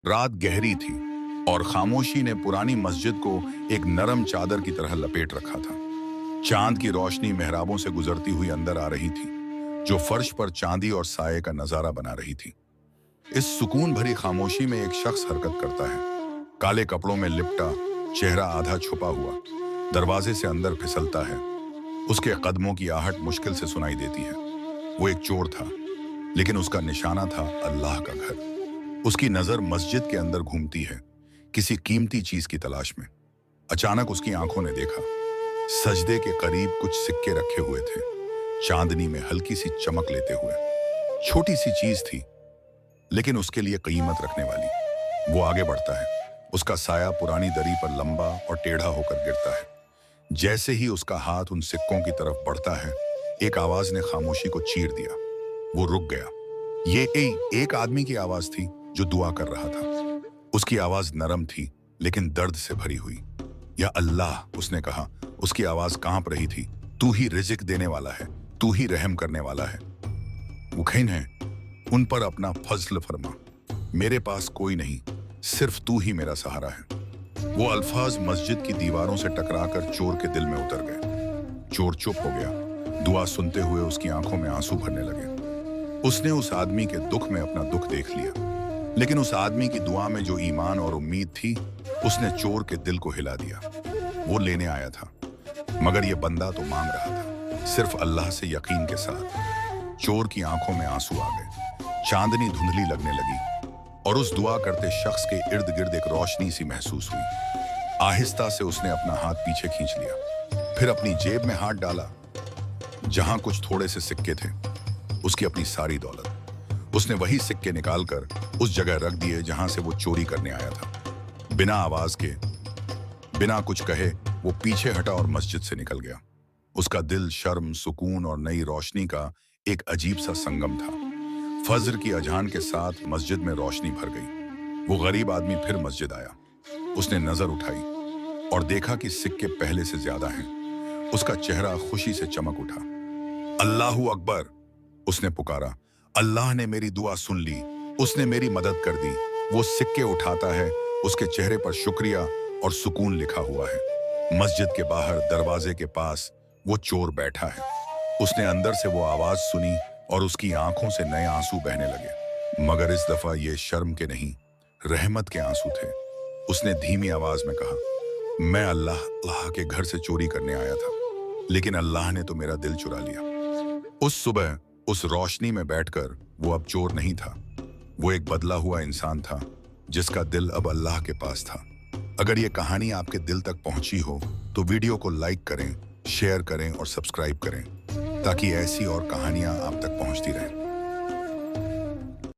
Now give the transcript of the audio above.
रात गहरी थी और खामोशी ने पुरानी मस्जिद को एक नरम चादर की तरह लपेट रखा था। चांद की रोशनी मेहराबों से गुजरती हुई अंदर आ रही थी, जो फर्श पर चांदी और साये का नजारा बना रही थी। इस सुकून भरी खामोशी में एक शख्स हरकत करता है, काले कपड़ों में लिपटा, चेहरा आधा छुपा हुआ, दरवाजे से अंदर फिसलता है। उसके कदमों की आहट मुश्किल से सुनाई देती है। वो एक चोर था, लेकिन उसका निशाना था अल्लाह का घर। उसकी नजर मस्जिद के अंदर घूमती है, किसी कीमती चीज की तलाश में। अचानक उसकी आंखों ने देखा, सजदे के करीब कुछ सिक्के रखे हुए थे, चांदनी में हल्की सी चमक लेते हुए। छोटी सी चीज थी, लेकिन उसके लिए कीमत रखने वाली। वो आगे बढ़ता है, उसका साया पुरानी दरी पर लंबा और टेढ़ा होकर गिरता है। जैसे ही उसका हाथ उन सिक्कों की तरफ बढ़ता है, एक आवाज ने खामोशी को चीर दिया। वो रुक गया। ये एक आदमी की आवाज थी जो दुआ कर रहा था। उसकी आवाज नरम थी, लेकिन दर्द से भरी हुई। या अल्लाह, उसने कहा। उसकी आवाज कांप रही थी। तू ही रिज़्क देने वाला है, तू ही रहम करने वाला है। मुखैन है, उन पर अपना फजल फरमा। मेरे पास कोई नहीं, सिर्फ तू ही मेरा सहारा है। वो अल्फाज मस्जिद की दीवारों से टकराकर चोर के दिल में उतर गए। चोर चुप हो गया। दुआ सुनते हुए उसकी आंखों में आंसू भरने लगे। उसने उस आदमी के दुख में अपना दुख देख लिया, लेकिन उस आदमी की दुआ में जो ईमान और उम्मीद थी, उसने चोर के दिल को हिला दिया। वो लेने आया था, मगर ये बंदा तो मांग रहा था, सिर्फ अल्लाह से यकीन के साथ। चोर की आंखों में आंसू आ गए। चांदनी धुंधली लगने लगी और उस दुआ करते शख्स के इर्द गिर्द एक रोशनी सी महसूस हुई। आहिस्ता से उसने अपना हाथ पीछे खींच लिया, फिर अपनी जेब में हाथ डाला, जहां कुछ थोड़े से सिक्के थे, उसकी अपनी सारी दौलत। उसने वही सिक्के निकालकर उस जगह रख दिए जहां से वो चोरी करने आया था। बिना आवाज के, बिना कुछ कहे, वो पीछे हटा और मस्जिद से निकल गया। उसका दिल शर्म, सुकून और नई रोशनी का एक अजीब सा संगम था। फज्र की अजान के साथ मस्जिद में रोशनी भर गई। वो गरीब आदमी फिर मस्जिद आया। उसने नजर उठाई और देखा कि सिक्के पहले से ज्यादा हैं। उसका चेहरा खुशी से चमक उठा। अल्लाहू अकबर, उसने पुकारा। अल्लाह ने मेरी दुआ सुन ली, उसने मेरी मदद कर दी। वो सिक्के उठाता है, उसके चेहरे पर शुक्रिया और सुकून लिखा हुआ है। मस्जिद के बाहर दरवाजे के पास वो चोर बैठा है। उसने अंदर से वो आवाज सुनी और उसकी आंखों से नए आंसू बहने लगे, मगर इस दफा ये शर्म के नहीं, रहमत के आंसू थे। उसने धीमी आवाज में कहा, मैं अल्लाह के घर से चोरी करने आया था, लेकिन अल्लाह ने तो मेरा दिल चुरा लिया। उस सुबह उस रोशनी में बैठकर वो अब चोर नहीं था, वो एक बदला हुआ इंसान था, जिसका दिल अब अल्लाह के पास था। अगर ये कहानी आपके दिल तक पहुंची हो तो वीडियो को लाइक करें, शेयर करें और सब्सक्राइब करें, ताकि ऐसी और कहानियां आप तक पहुंचती रहें।